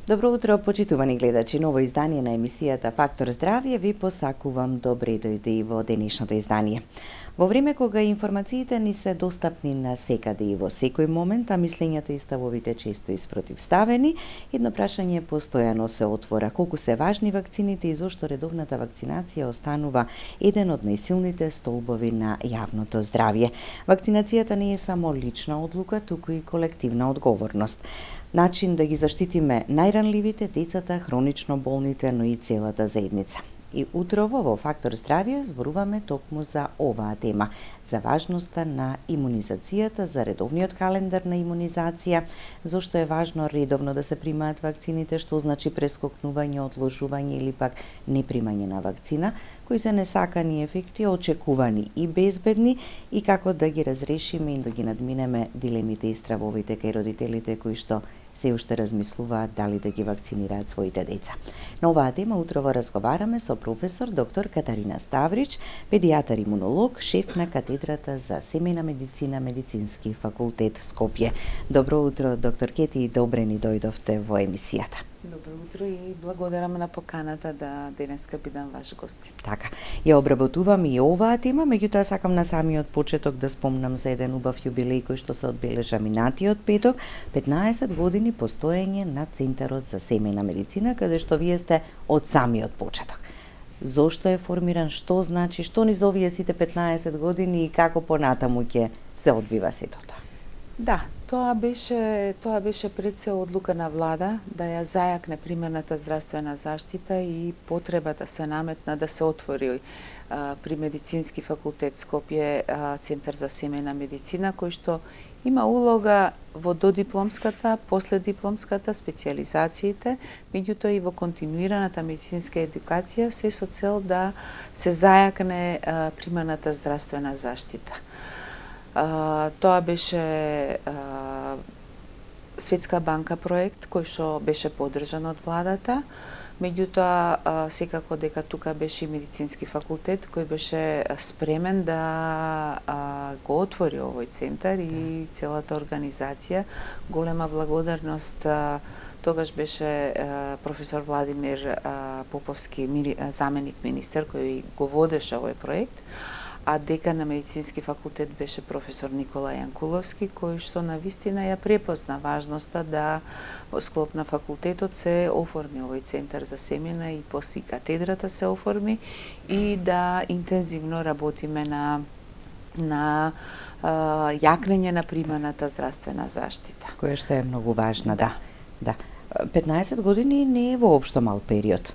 Добро утро, почитувани гледачи. Ново издание на емисијата Фактор здравје ви посакувам добре дојде и во денешното издание. Во време кога информациите ни се достапни на секаде и во секој момент, а мислењата и ставовите често испротивставени, едно прашање постојано се отвора: колку се важни вакцините и зошто редовната вакцинација останува еден од најсилните столбови на јавното здравје. Вакцинацијата не е само лична одлука, туку и колективна одговорност. Начин да ги заштитиме најранливите, децата, хронично болните, но и целата заедница. И утрово во Фактор здравје зборуваме токму за оваа тема, за важноста на имунизацијата, за редовниот календар на имунизација, зошто е важно редовно да се примаат вакцините, што значи прескокнување, одложување или пак непримање на вакцина, кои се несакани ефекти, очекувани и безбедни, и како да ги разрешиме и да ги надминеме дилемите и стравовите кај родителите кои што се уште размислуваат дали да ги вакцинираат своите деца. На оваа тема утрово разговараме со професор доктор Катарина Ставрич, педијатар имунолог, шеф на катедрата за семејна медицина, Медицински факултет Скопје. Добро утро, доктор Кети, и добре ни дојдовте во емисијата. Добро утро и благодарам на поканата да денеска бидам ваш гост. Така, ја обработувам и оваа тема, меѓутоа сакам на самиот почеток да спомнам за еден убав јубилеј кој што се одбележа минатиот петок, 15 години постоење на Центарот за семејна медицина, каде што вие сте од самиот почеток. Зошто е формиран, што значи, што низ овие сите 15 години и како понатаму ќе се одбива сето тоа? Да, тоа беше пред се одлука на влада да ја зајакне примерната здравствена заштита и потребата се наметна да се отвори при Медицински факултет Скопје Центар за семејна медицина, кој што има улога во додипломската, последипломската, специјализациите, меѓутоа и во континуираната медицинска едукација, се со цел да се зајакне примерната здравствена заштита. Тоа беше Светска банка проект кој што беше поддржан од владата, меѓутоа секако дека тука беше и Медицински факултет кој беше спремен да го отвори овој центар и целата организација. Голема благодарност тогаш беше професор Владимир Поповски, заменик министер, кој го водеше овој проект, а декан на Медицински факултет беше професор Никола Јанкуловски, кој што навистина ја препозна важноста да во склоп на факултетот се оформи овој центар за семејна и после катедрата се оформи и да интензивно работиме на јакнење на приманата здравствена заштита. Која што е многу важна, да. 15 години не е воопшто мал период.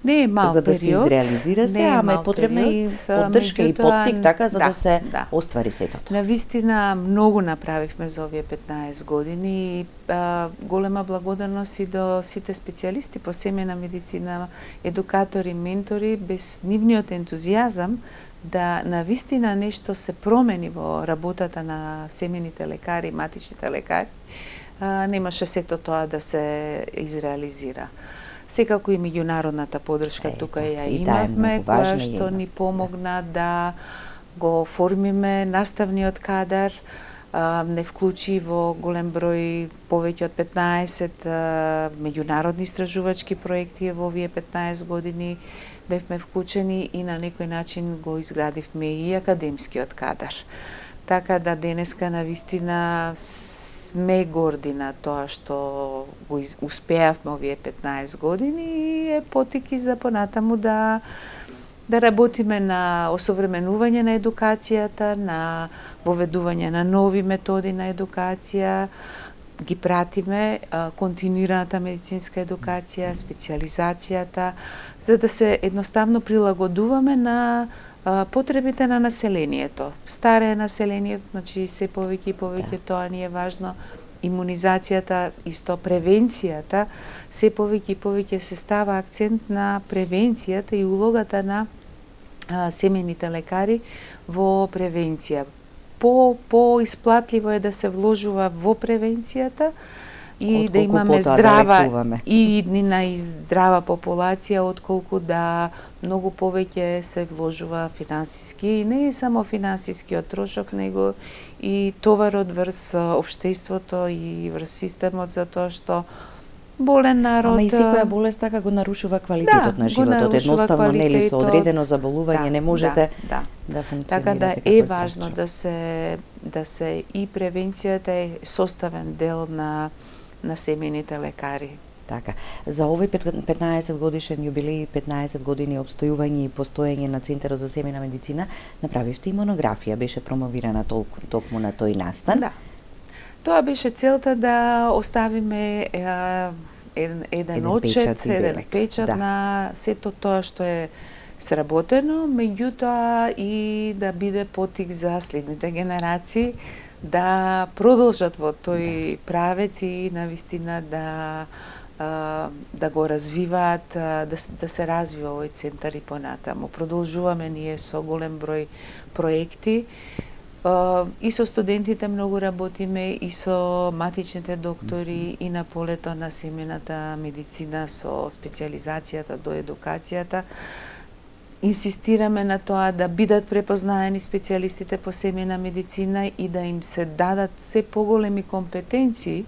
Не е мал за да период, се изреализира се, ама е потребна и поддршка и поттик, така, за да се оствари сето тоа. Навистина многу направивме за овие 15 години и голема благодарност и до сите специјалисти по семејна медицина, едукатори, ментори, без нивниот ентузијазам да навистина нешто се промени во работата на семејните лекари, матичните лекари, немаше сето тоа да се изреализира. Секако и меѓународната поддршка тука ја имавме, која што ни помогна да го формиме наставниот кадар, не вклучи во голем број, повеќе од 15 меѓународни истражувачки проекти во овие 15 години бевме вклучени и на некој начин го изградивме и академскиот кадар. Така да денеска навистина сме горди на тоа што го успеавме овие 15 години и е потики за понатаму да работиме на осовременување на едукацијата, на воведување на нови методи на едукација, ги пратиме континуираната медицинска едукација, специјализацијата, за да се едноставно прилагодуваме на потребите на населението. Старе населението, значи се повеќе и повеќе тоа ни е важно. Имунизацијата, исто превенцијата, се повеќе и повеќе се става акцент на превенцијата и улогата на семејните лекари во превенција. По-исплатливо е да се вложува во превенцијата и да имаме здрава и здрава популација, отколку да многу повеќе се вложува финансиски, и не е само финансискиот трошок, него и товарот врз општеството и врз системот, за тоа што болен народ. Ама и секоја болест така го нарушува квалитетот на животот. Едноставно нели со одредено заболување не можете да функционирате. Така да е важно да се и превенцијата е составен дел на семејните лекари. Така. За овој 15 годишен јубилеј, 15 години обстојување и постоење на Центарот за семејна медицина, направивте и монографија, беше промовирана токму на тој настан. Да. Тоа беше целта да оставиме еден отчет, еден печат на сето тоа што е сработено, меѓутоа и да биде потик за следните генерации да продолжат во тој правец и навистина да го развиваат, да се развива овој центар и понатаму. Продолжуваме ние со голем број проекти, и со студентите многу работиме, и со матичните доктори, и на полето на семејната медицина со специализацијата до едукацијата. Инсистираме на тоа да бидат препознаени специјалистите по семејна медицина и да им се дадат се поголеми компетенции,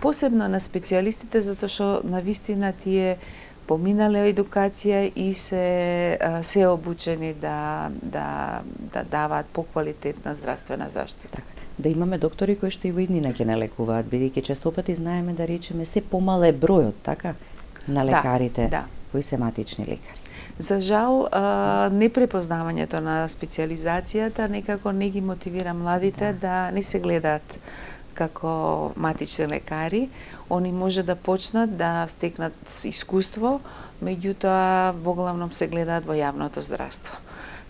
посебно на специјалистите, затоа што навистина тие поминале едукација и се обучени да даваат поквалитетна здравствена заштита. Да имаме доктори кои што и во иднина ќе налекуваат, бидејќи честопати знаеме да речеме се помал е бројот, така, на лекарите кои се матични лекари. За жал, непрепознавањето на специјализацијата некако не ги мотивира младите да не се гледаат како матични лекари. Они може да почнат да стекнат искуство, меѓутоа во главном се гледаат во јавното здравство.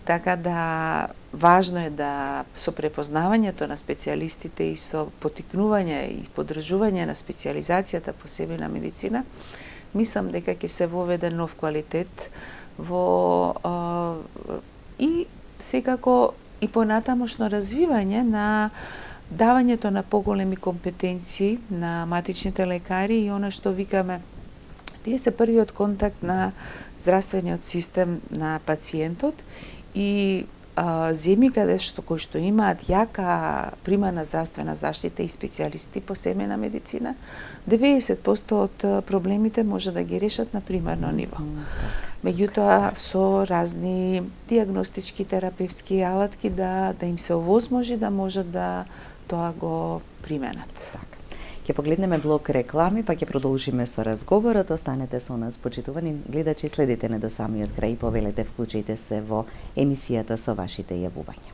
Така да важно е да со препознавањето на специјалистите и со потикнување и поддржување на специјализацијата по семејна медицина, мислам дека ќе се воведе нов квалитет и секако и понатамошно развивање на давањето на поголеми компетенции на матичните лекари и она што викаме, тие се првиот контакт на здравствениот систем на пациентот и земји кои што имаат јака примарна здравствена заштита и специјалисти по семејна медицина, 90% од проблемите може да ги решат на примарно ниво. Меѓутоа со разни дијагностички терапевтски алатки да им се овозможи да можат да тоа го применат. Ќе погледнеме блок реклами, па ќе продолжиме со разговорот. Останете со нас, почитувани гледачи, следите не до самиот крај и повелете, вклучите се во емисијата со вашите јавувања.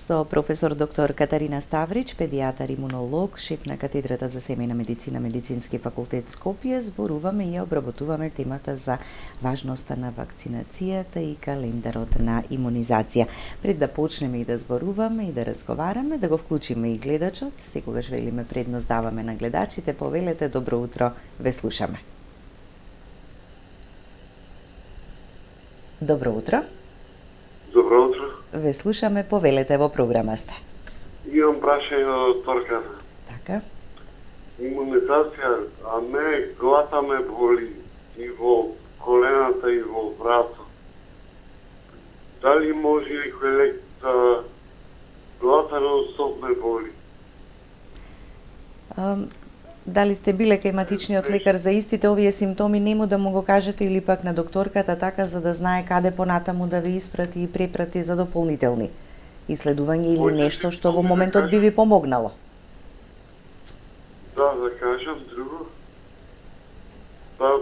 Со професор доктор Катарина Ставрич, педијатар имунолог, шеф на катедрата за семејна медицина, Медицински факултет Скопје, зборуваме и обработуваме темата за важноста на вакцинацијата и календарот на имунизација. Пред да почнеме и да зборуваме и да разговараме, да го вклучиме и гледачот, секогаш велиме предност даваме на гледачите, повелете добро утро, ве слушаме. Добро утро. Добро утро. Ве слушаме, повелете, во програма сте. Имам прашање на докторката. Така. Имунизација, а не глата ме боли и во колената и во врато. Дали може некој лек да глата нон-стоп ме боли? Дали сте биле кај матичниот лекар за истите овие симптоми, нему да му го кажете или пак на докторката така за да знае каде понатаму да ви испрати и препрати за дополнителни исследувања или нешто што во моментот би ви помогнало? Да кажам друго. Да,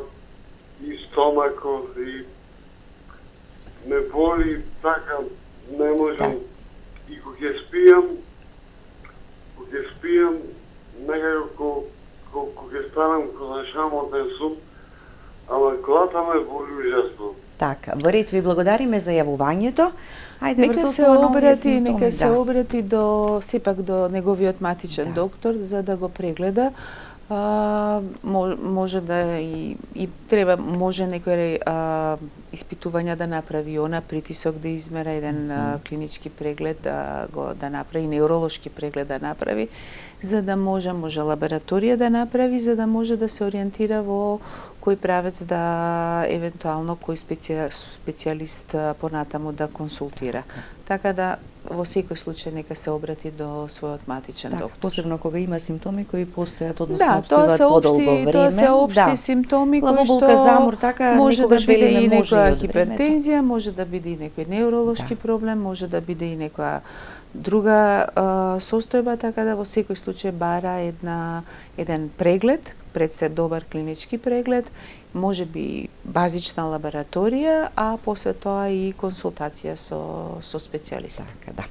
и стомако, и ме боли така, не можам. И кога ќе спијам, некако кога ќе станам кога шамотен сум, ама глата ме боли ужасно. Така, во ред ви благодариме за јавувањето. Ајде, нека се обрати до сепак до неговиот матичен доктор за да го прегледа. Може да и треба, може некој испитувања да направи, она притисок да измера, еден клинички преглед да направи, невролошки преглед да направи, за да може лабораторија да направи, за да може да се ориентира во кој правец да евентуално кој специјалист понатаму да консултира. Така да во секој случај нека се обрати до својот матичен доктор. Посебно кога има симптоми кои постојат, односно да, обстојуваат подолго време. Тоа се општи симптоми кои што замор, така, може да биде и некоја хипертензија, може да биде и некој невролошки проблем, може да биде и некоја друга состојба, така да во секој случај бара еден преглед, пред се добар клинички преглед, може би базична лабораторија, а после тоа и консултација со специјалист. Така, да.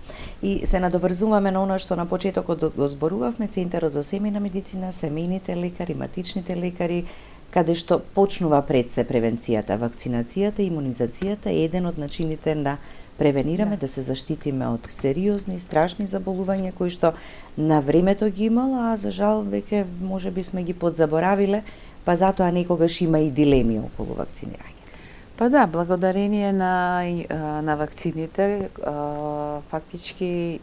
И се надоврзуваме на она што на почетокот го зборувавме, Центарот за семејна медицина, семејните лекари, матичните лекари, каде што почнува пред се превенцијата, вакцинацијата, имунизацијата е еден од начините да превенираме, да се заштитиме од сериозни, страшни заболувања кои што на времето ги имала, а за жал веќе можеби сме ги подзаборавиле, па затоа некогаш има и дилеми околу вакцинирање. Па да, благодарение на вакцините, фактички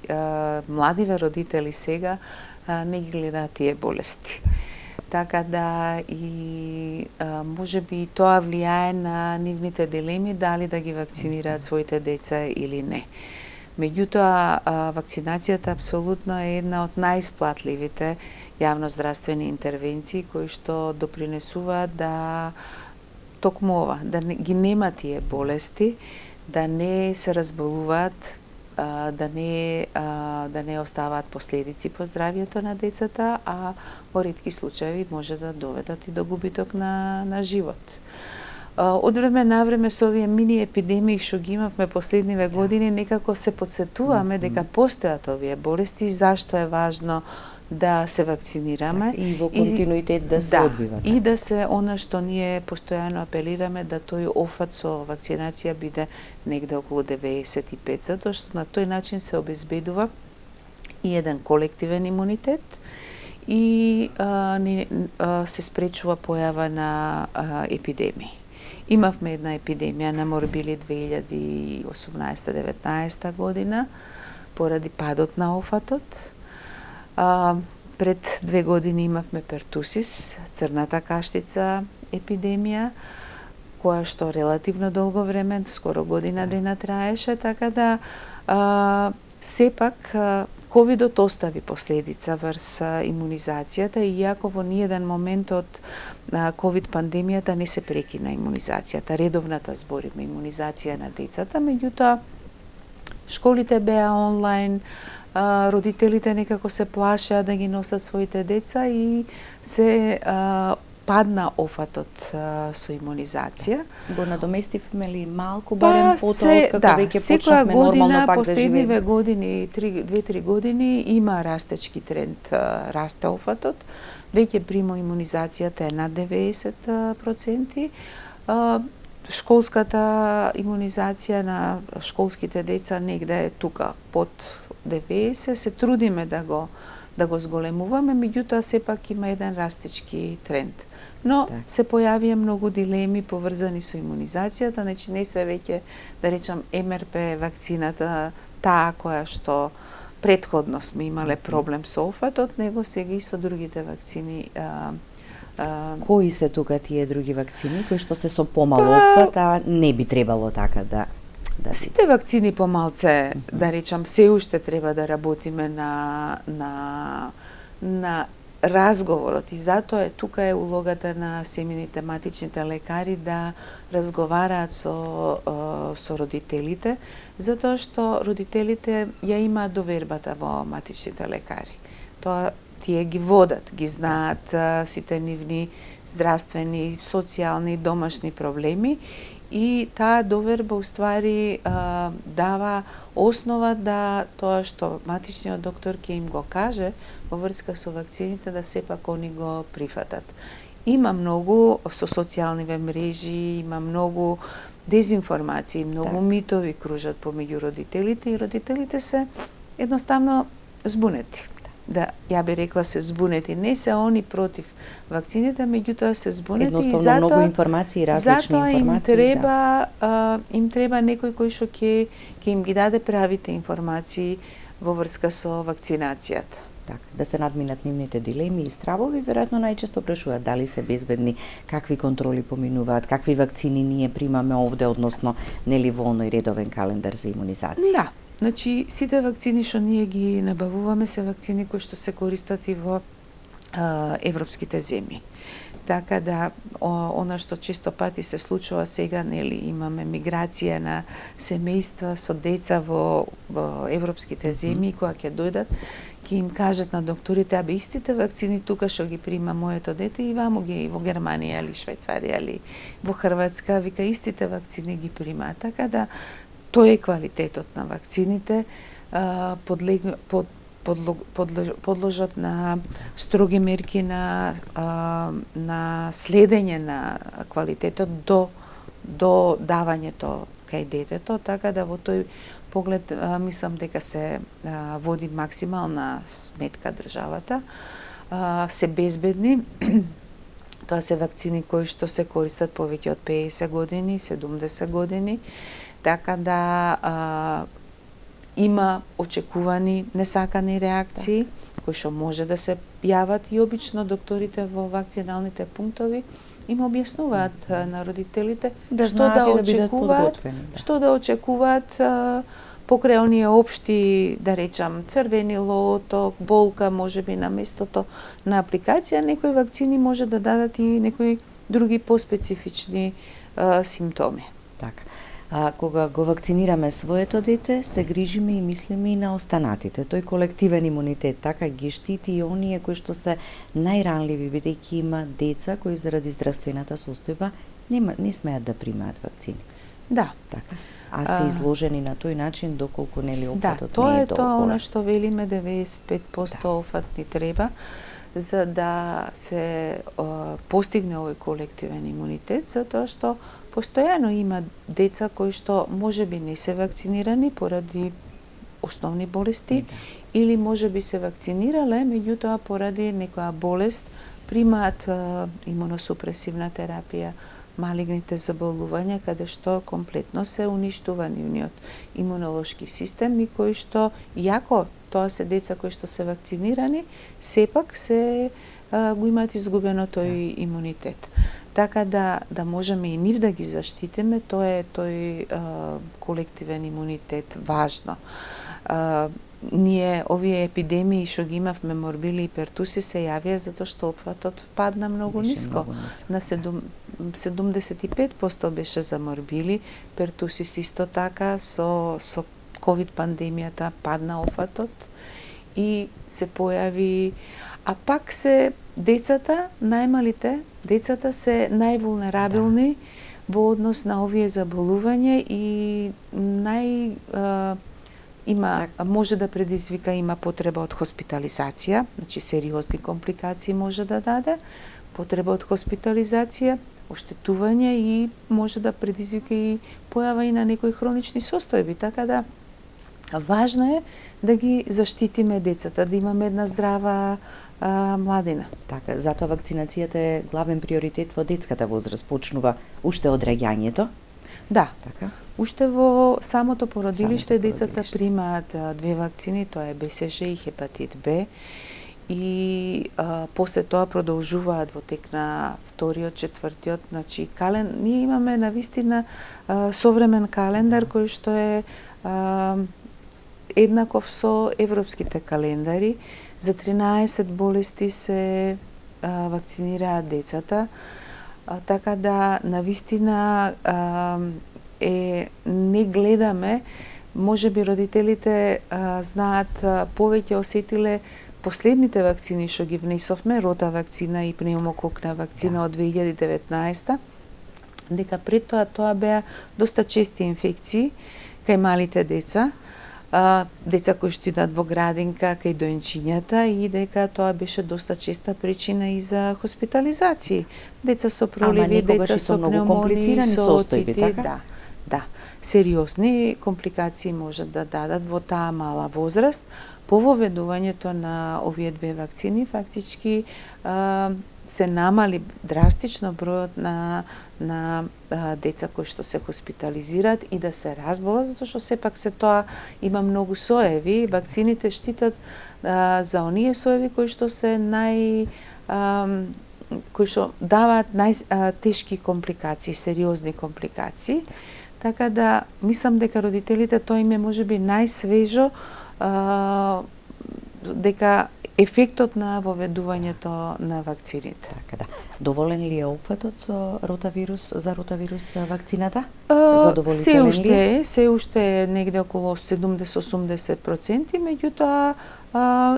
младиве родители сега не ги гледаат тие болести. Така да и можеби тоа влијае на нивните дилеми дали да ги вакцинираат своите деца или не. Меѓутоа, вакцинацијата апсолутно е една од најисплатливите јавноздравствени интервенции кои што допринесуваат да токму ова, да ги нема тие болести, да не се разболуваат, да не оставаат последици по здравјето на децата, а во ретки случаи може да доведат и до губиток на живот. Од време на време со овие мини епидемии што ги имавме последниве години, некако се подсетуваме дека постојат овие болести, зашто е важно да се вакцинираме и во континуитет да се одвива. И да се она што ние постојано апелираме да тој офат со вакцинација биде негде околу 95, затоа што на тој начин се обезбедува и еден колективен имунитет и се спречува појава на епидемии. Имавме една епидемија на морбили 2018-19 година поради падот на офатот. Пред 2 години имавме пертусис, црната каштица епидемија, која што релативно долго време, скоро година дена траеше, така да сепак ковидот остави последица врз имунизацијата, иако во ниеден момент од ковид пандемијата не се прекина имунизацијата, редовната збориме имунизација на децата, меѓутоа школите беа онлайн, родителите некако се плашеа да ги носат своите деца и се падна офатот со имунизација. Го надоместивме ли малку барем потоа како веќе почнавме нормално пак да живееме? Последниве години, 2-3 години има растечки тренд, расте офатот. Веќе примо имунизацијата е над 90%. Школската имунизација на школските деца негде е тука под 90, се трудиме да го зголемуваме, меѓутоа сепак има еден растечки тренд. Но се појавија многу дилеми поврзани со имунизацијата, значи не се веќе, да речам, МРП вакцината таа која што претходно сме имале проблем со офатот, него сега и со другите вакцини. Кои се тука тие други вакцини кои што се со помал офат, а не би требало така да сите вакцини помалце, да речам, се уште треба да работиме на разговорот и затоа е тука е улогата на семејните матичните лекари да разговараат со родителите, затоа што родителите ја имаат довербата во матичните лекари. Тоа тие ги водат, ги знаат сите нивни здравствени, социјални, домашни проблеми и таа доверба уствари дава основа да тоа што матичниот доктор ќе им го каже во врска со вакцините да сепак они го прифатат. Има многу со социјалниве мрежи, има многу дезинформации, многу митови кружат помеѓу родителите и родителите се едноставно збунети. Да, ја би рекла се збунети. Не се они против вакцините, меѓутоа се збунети и затоа многу информации, различни информации. Им треба некој кој што ќе им ги даде правите информации во врска со вакцинацијата. Така, да се надминат нивните дилеми и стравови, веројатно најчесто прашуваат дали се безбедни, какви контроли поминуваат, какви вакцини ние примаме овде, односно нели во оној редовен календар за имунизација. Да, значи сите вакцини што ние ги набавуваме се вакцини кои што се користат и во европските земји. Така да, она што често пати се случува сега, нели, имаме миграција на семејства со деца во европските земји, која ќе дојдат, ќе им кажат на докторите, абе истите вакцини тука што ги прима моето дете и вамо ги во Германија или Швајцарија или во Хрватска, вика истите вакцини ги примаат. Така да, тој е квалитетот на вакцините, подложат на строги мерки на следење на квалитетот до давањето кај детето, така да во тој поглед мислам дека се води максимална сметка државата, се безбедни. Тоа се вакцини кои што се користат повеќе од 50 години, 70 години, така да има очекувани несакани реакции кои што може да се јават и обично докторите во вакциналните пунктови им објаснуваат на родителите што да очекуваат, што да очекуваат покрај оние општи, да речам, црвени лоток, болка, можеби на местото на апликација, некои вакцини може да дадат и некои други поспецифични симптоми. Така. Кога го вакцинираме своето дете, се грижиме и мислиме и на останатите. Тој колективен имунитет така ги штити и оние кои што се најранливи, бидејќи има деца кои заради здравствената состојба не смеат да примаат вакцини. Да. Така. Се изложени на тој начин доколку нели опфатот не не е толку. Да, тоа е она што велиме 95% опфат ни треба за да се постигне овој колективен имунитет, затоа што постојано има деца кои што можеби не се вакцинирани поради основни болести или можеби се вакцинирале, меѓутоа поради некоја болест примаат имуносупресивна терапија, малигните заболувања каде што комплетно се уништува нивниот имунолошки систем и кои што, иако тоа се деца кои што се вакцинирани, сепак се го имаат изгубено тој имунитет. Така да можеме и нив да ги заштитиме, тоа е тој колективен имунитет важно. Ние овие епидемии што ги имавме, морбили и пертуси, се јавија затоа што опфатот падна многу ниско. На 75% беше за морбили, пертусис исто така, со ковид пандемијата падна опфатот и се појави, а пак се децата, најмалите, децата се највулнерабилни во однос на овие заболувања и може да предизвика, има потреба од хоспитализација, значи сериозни компликации може да даде, потреба од хоспитализација, оштетување и може да предизвика и појава и на некои хронични состојби, така да важно е да ги заштитиме децата, да имаме една здрава младина. Така, затоа вакцинацијата е главен приоритет во детската возраст, почнува уште од раѓањето. Да, така. Уште во самото породилиште децата примаат две вакцини, тоа е БСЖ и хепатит Б. И после тоа продолжуваат во тек на вториот, четвртиот, значи ние имаме навистина современ календар кој што е еднаков со европските календари. За 13 болести се вакцинираат децата, така да навистина не гледаме, можеби родителите знаат повеќе, осетиле последните вакцини што ги внесовме, рота вакцина и пневмококна вакцина од 2019, дека пред тоа беа доста чести инфекции кај малите деца, деца кои што идат во градинка, кај доенчињата и дека тоа беше доста честа причина и за хоспитализации. Деца со проливи, деца со пневмонии, со отити, да, сериозни компликации можат да дадат во таа мала возраст, по воведувањето на овие две вакцини фактички се намали драстично бројот на деца кои што се хоспитализираат и да се разболат, затоа што сепак се тоа има многу соеви. Вакцините штитат за оние соеви кои што се кои што даваат најтешки компликации, сериозни компликации. Така да мислам дека родителите тоа им е можеби најсвежо, дека ефектот на воведувањето на вакцините. Така да. Доволен ли е опфатот за ротавирус вакцината? Задоволителен се уште е негде околу 70-80%, меѓутоа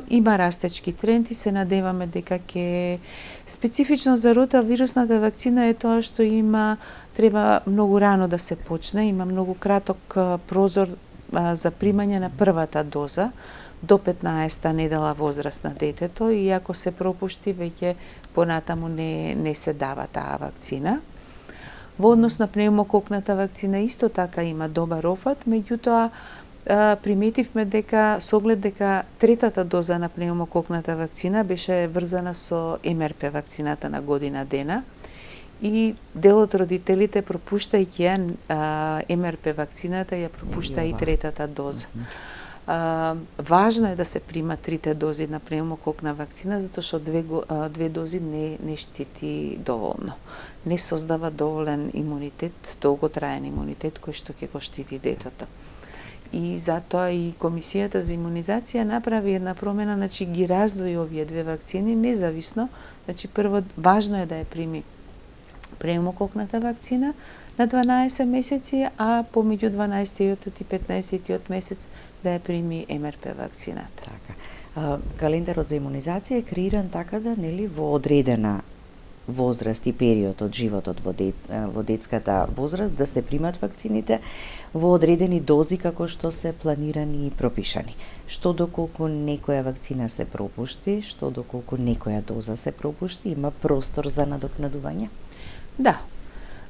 има растечки тренд и се надеваме дека ќе специфично за ротавирусната вакцина е тоа што треба многу рано да се почне, има многу краток прозор за примање на првата доза до 15-та недела возраст на детето и ако се пропушти веќе понатаму не се дава таа вакцина. Во однос на пневмококната вакцина исто така има добар офат, меѓутоа приметивме дека со оглед дека третата доза на пневмококната вакцина беше врзана со МРП вакцината на година дена и дел од родителите пропуштајќи ја МРП вакцината ја пропушта и третата доза. Важно е да се примат трите дози на пневмококна вакцина, затоа што две дози не штити доволно. Не создава доволен имунитет, долготраен имунитет кој што ќе го штити детето. И затоа и Комисијата за имунизација направи една промена, значи ги раздвои овие две вакцини независно, значи прво важно е да ја прими пневмококната вакцина на 12 месеци, а помеѓу 12-тиот и 15-тиот месец да ја прими МРП вакцината. Така. Календарот за имунизација е креиран така да нели во одредена возраст и период од животот во детската возраст да се примат вакцините во одредени дози како што се планирани и пропишани. Што доколку некоја вакцина се пропушти, што доколку некоја доза се пропушти, има простор за надокнадување? Да.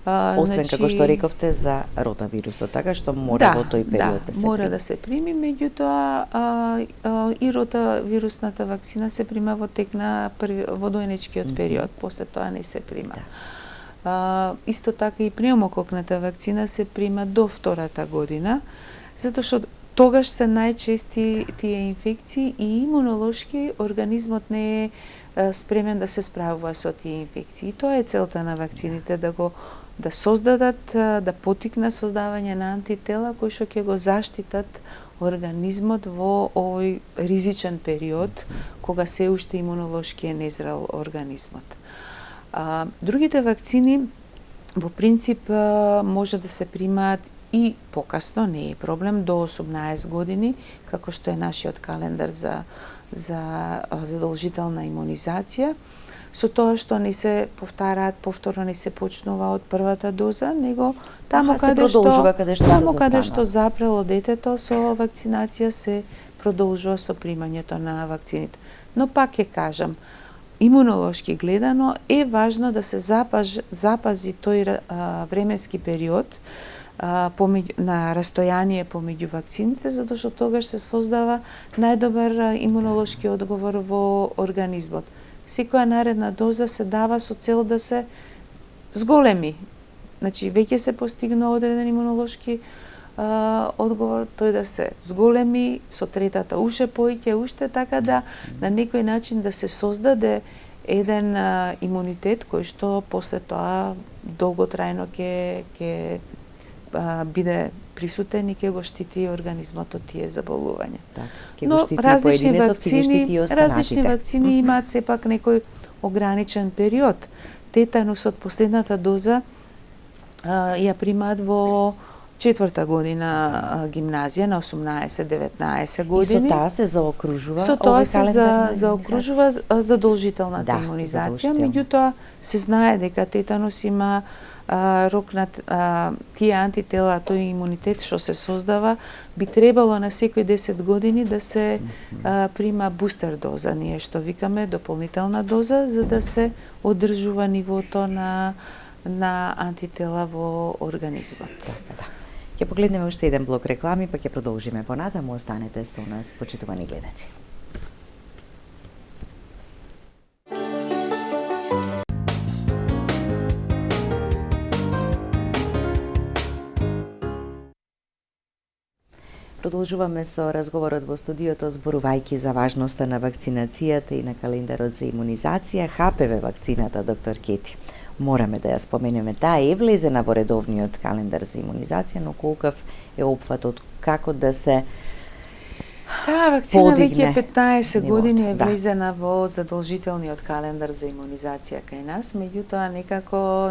Освен како што рековте за ротавирусот, така што мора во тој период да се прими. Мора да се прими, меѓутоа и ротавирусната вакцина се прима во тек на во дојнечкиот период, после тоа не се прима. Исто така и пневмококната вакцина се прима до втората година, затоа што тогаш се најчести тие инфекции и имунолошки организмот не е спремен да се справува со тие инфекции. Тоа е целта на вакцините, да создадат, да потикнат создавање на антитела кои што ќе го заштитат организмот во овој ризичен период кога се уште имунолошки е незрел организмот. Другите вакцини во принцип може да се примаат и покасно, не е проблем, до 18 години, како што е нашиот календар за задолжителна имунизација, со тоа што не се повторно не се почнува од првата доза, него таму каде што запрело детето со вакцинација се продолжува со примањето на вакцините. Но пак ќе кажам, имунолошки гледано е важно да се запази тој временски период на растојание помеѓу вакцините, затоа што тогаш се создава најдобар имунолошки одговор во организмот. Секоја наредна доза се дава со цел да се зголеми. Значи, веќе се постигна одреден имунолошки одговор, тој да се зголеми, со третата уште поиќе, така да на некој начин да се создаде еден имунитет кој што после тоа долготрајно ќе биде присутен и ќе го штити организмот од тие заболувања. Но различни вакцини имаат сепак некој ограничен период. Тетанусот последната доза ја примаат во 4-та година гимназија на 18-19 години. И со таа се заокружува заокружува задолжителната имунизација, меѓутоа се знае дека тетанус има рок на тие антитела, тој имунитет што се создава, би требало на секој 10 години да се прима бустер доза, ние што викаме дополнителна доза, за да се одржува нивото на антитела во организмот. Ќе погледнеме уште еден блок реклами, па ќе продолжиме понатаму. Останете со нас, почитувани гледачи. Продолжуваме со разговорот во студиото, зборувајќи за важноста на вакцинацијата и на календарот за имунизација. ХПВ вакцината, доктор Кети, мораме да ја споменеме. Таа е влезена во редовниот календар за имунизација, но колкав е опфатот, како да се Таа вакцина подигне веќе 15 години е нивото, да. влезена во задолжителниот календар за имунизација кај нас, меѓутоа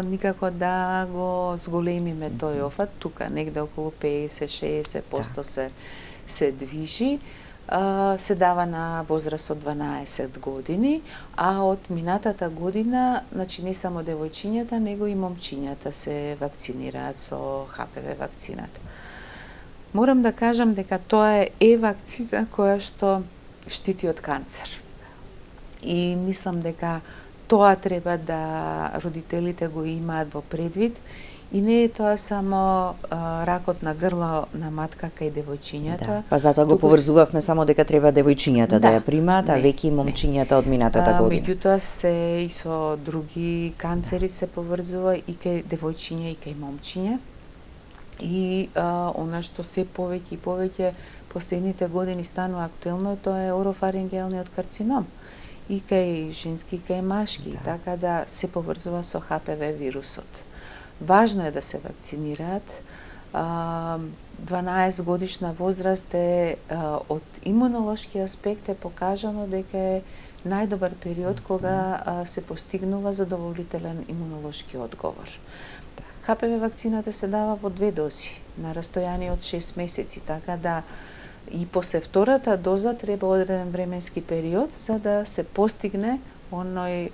никако да го зголемиме тој офат, тука негде околу 50-60% се движи. Се дава на возраст од 12 години, а од минатата година, значи не само девојчињата, него и момчињата се вакцинираат со ХПВ вакцината. Морам да кажам дека тоа е вакцина која што штити од канцер. И мислам дека тоа треба да родителите го имаат во предвид. И не е тоа само ракот на грло на матка кај девојчињата. Да, па затоа го поврзувавме само дека треба девојчињата да ја примаат, а веќе и момчињата од минатата година. Меѓутоа се и со други канцери се поврзува и кај девојчиња и кај момчиња. И она што се повеќе и повеќе последните години станува актуелно, тоа е орофарингеалниот карцином. И кај женски, и кај машки, така да се поврзува со ХПВ вирусот. Важно е да се вакцинираат. 12 годишна возраст е од имунолошки аспект е покажано дека е најдобар период кога се постигнува задоволителен имунолошки одговор. ХПВ вакцината се дава во 2 дози, на растојание од 6 месеци, така да и после втората доза треба одреден временски период за да се постигне оној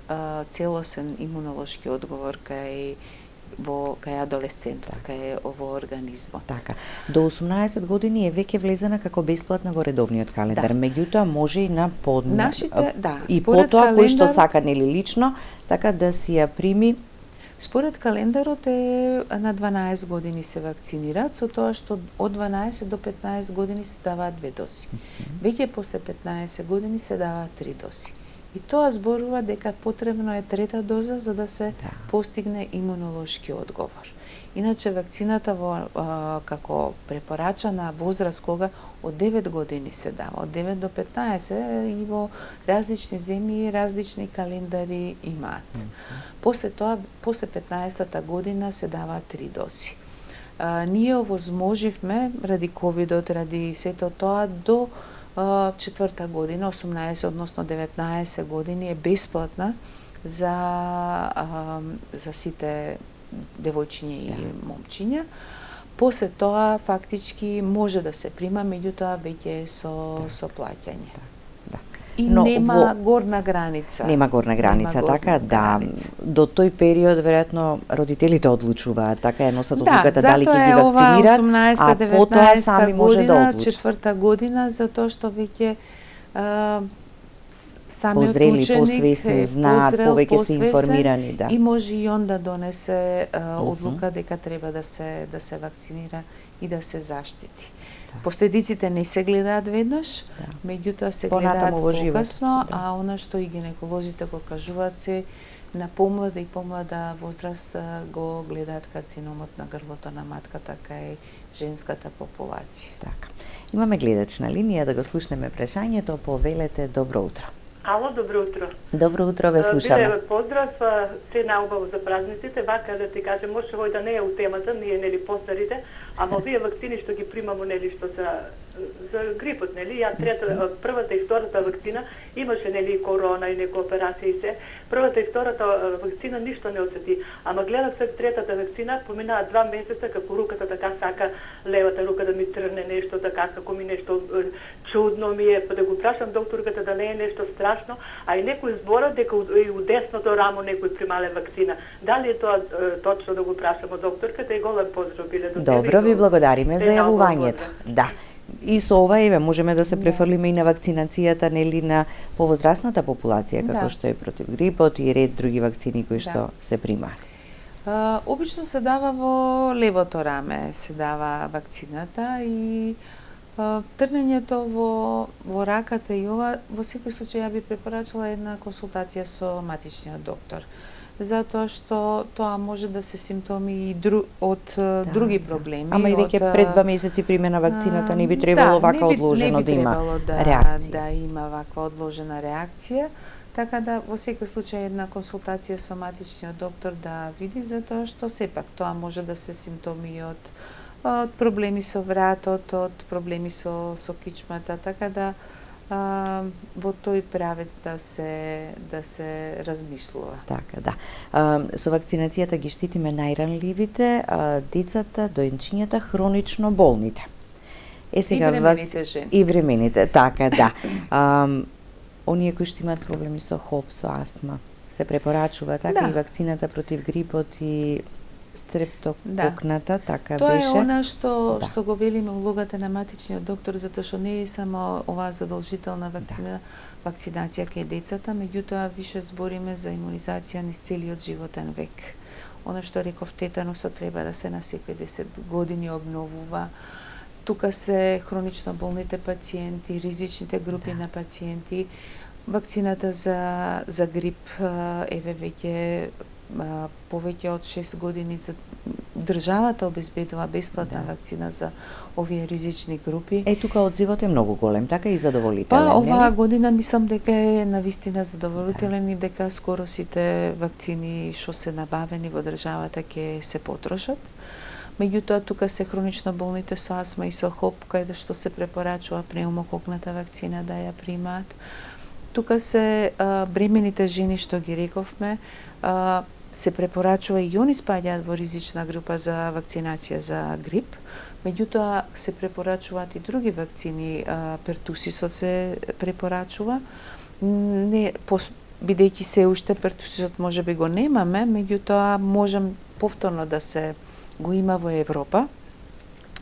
целосен имунолошки одговор кај адолесцентот, кај во организмот. Така. До 18 години е веќе влезена како бесплатна во редовниот календар. Да. Меѓутоа може и на и според потоа кој што календар- сака нели лично, така да си ја прими. Според календарот е на 12 години се вакцинираат, со тоа што од 12 до 15 години се даваат 2 дози. Веќе после 15 години се даваат 3 дози. И тоа зборува дека потребно е трета доза за да се постигне имунолошки одговор. Иначе вакцината како препорачана возраст кога од 9 години се дава, од 9 до 15 и во различни земји различни календари имаат. После тоа, после 15-та година се даваат 3 дози. Ние овозможивме ради ковидот, ради сето тоа до 4-та година, 18 односно 19 години е бесплатна за сите девојчиња и момчиња. После тоа фактички може да се прима, меѓутоа веќе е со плаќање. И Но нема горна граница. Нема горна граница, така да. До тој период веројатно родителите одлучуваат, така е носат одлуката дали ќе ги вакцинираат, а потоа сами може да одлучат. 4-та година, затоа што веќе самиот позрели, ученик посвесни, знаат, повеќе се информирани, да. И може и он да донесе одлука дека треба да се вакцинира и да се заштити. Последиците не се гледаат веднаш, меѓутоа се гледаат покасно, а она што и гинеколозите го кажуваат се на помлада и помлада возраст го гледаат карциномот на грлото на матката кај женската популација. Така. Имаме гледач на линија, да го слушнеме прашањето. Повелете, добро утро. Ало, добро утро. Добро утро, ве слушаме. Биле поздрав, се наубаво за празниците, вака да ти кажем, може овој да не е у темата, ние нели постарите, ама овие вакцини што ги примамо нели што за грипот, нели, ја првата и втората вакцина имаше нели корона и некои операции и се. Првата и втората вакцина ништо не осети, ама гледав се третата вакцина, поминаа 2 месеца како руката така сака, левата рука да ми трне нешто така, како ми нешто чудно ми е, па да го прашам докторката да не е нешто страшно, а и некој збора дека и у десното рамо некој примале вакцина. Дали е тоа точно да го прашам од докторката и голем поздрав биле до тебе. Добро, ви благодариме за јавувањето. Да. И со ова еве можеме да се префрлиме и на вакцинацијата нели на повозрасната популација како што е против грипот и ред други вакцини кои што се примаат. Обично се дава во левото раме, се дава вакцината и трнењето во раката и ова, во секој случај ја би препорачала една консултација со матичниот доктор. Затоа што тоа може да се симптоми и од други проблеми. Ама и веќе пред 2 месеци примена вакцината не би требало вака одложено да има реакција. Да има вака одложена реакција. Така да во секој случај една консултација со матичниот доктор да види, затоа што сепак тоа може да се симптоми од проблеми со вратот, од проблеми со кичмата, така да во тој правец да се размислува. Така, да. Со вакцинацијата ги штитиме најранливите, децата, доенчињата, хронично болните. Сега, и бремените жени. И бремените, така, да. Оние кои што имаат проблеми со хоп, со астма, се препорачува така и вакцината против грипот и стрептококната, така тоа беше. Тоа е она што го велиме улогата на матичниот доктор, затоа што не е само оваа задолжителна вакцинација кај децата, меѓутоа више збориме за имунизација низ целиот животен век. Она што реков, тетанусот треба да се на секој 10 години обновува. Тука се хронично болните пациенти, ризичните групи на пациенти. Вакцината за грип еве веќе повеќе од 6 години државата обезбедува бесплатна вакцина за овие ризични групи. Тука одзивот е многу голем, така и задоволителен. Оваа година мислам дека е навистина задоволителен и дека скоро сите вакцини што се набавени во државата ќе се потрошат. Меѓутоа, тука се хронично болните со астма и со хоп, кај што се препорачува пнеумококната вакцина да ја примаат. Тука се бремените жени, што ги рековме, се препорачува и они спаѓаат во ризична група за вакцинација за грип. Меѓутоа, се препорачуваат и други вакцини, пертусисот се препорачува. Бидејќи се уште пертусисот можеби го немаме, меѓутоа можем повторно да се го има во Европа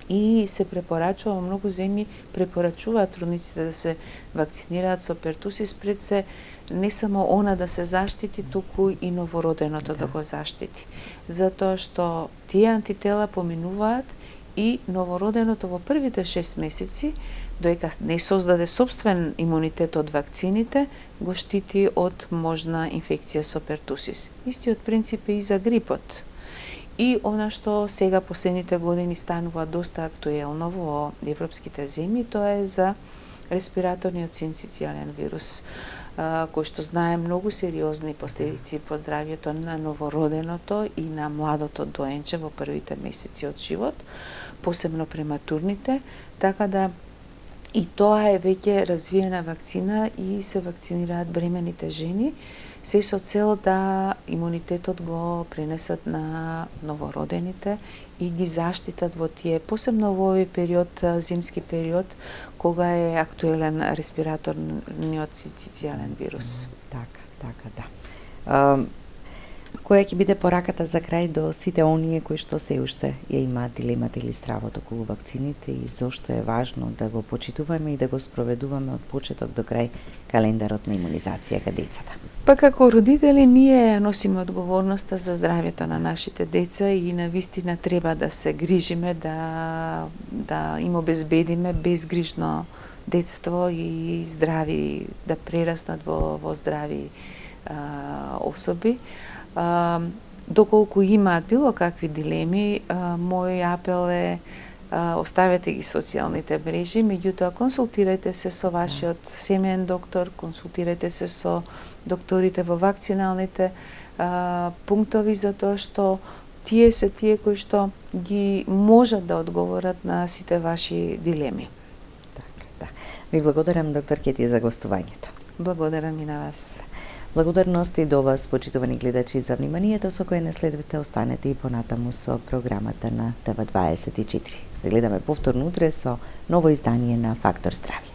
и се препорачува, во многу земји препорачуваат трудниците да се вакцинираат со пертусис, пред се не само она да се заштити, туку и новороденото да го заштити. Затоа што тие антитела поминуваат и новороденото во првите 6 месеци, доека не создаде собствен имунитет од вакцините, го штити од можна инфекција со пертусис. Истиот принцип е и за грипот. И она што сега последните години станува доста актуелно во европските земји, тоа е за респираторниот синцитијален вирус, кој што знае многу сериозни последици по здравјето на новороденото и на младото доенче во првите месеци од живот, посебно прематурните, така да и тоа е веќе развиена вакцина и се вакцинираат бремените жени, се со цел да имунитетот го пренесат на новородените и ги заштитат во тие, посебно во овој период, зимски период, кога е актуелен респираторниот синцитијален вирус. Така, да. Која ќе биде пораката за крај до сите оние кои што се уште ја имаат дилемата или стравот околу вакцините и зошто е важно да го почитуваме и да го спроведуваме од почеток до крај календарот на имунизација кај децата? Па како родители ние носиме одговорноста за здравјето на нашите деца и навистина треба да се грижиме да им обезбедиме безгрижно детство и здрави, да прераснат во здрави особи. Доколку имаат било какви дилеми, мој апел е оставете ги социјалните мрежи, меѓутоа консултирајте се со вашиот семеен доктор, консултирајте се со докторите во вакциналните пунктови, затоа што тие се тие кои што ги можат да одговорат на сите ваши дилеми. Така, да. Ви благодарам, доктор Кетија, за гостувањето. Благодарам и на вас. Благодарност и до вас, почитувани гледачи, за вниманието со кое не следвате. Останете и понатаму со програмата на ТВ24. Се гледаме повторно утре со ново издание на Фактор здравје.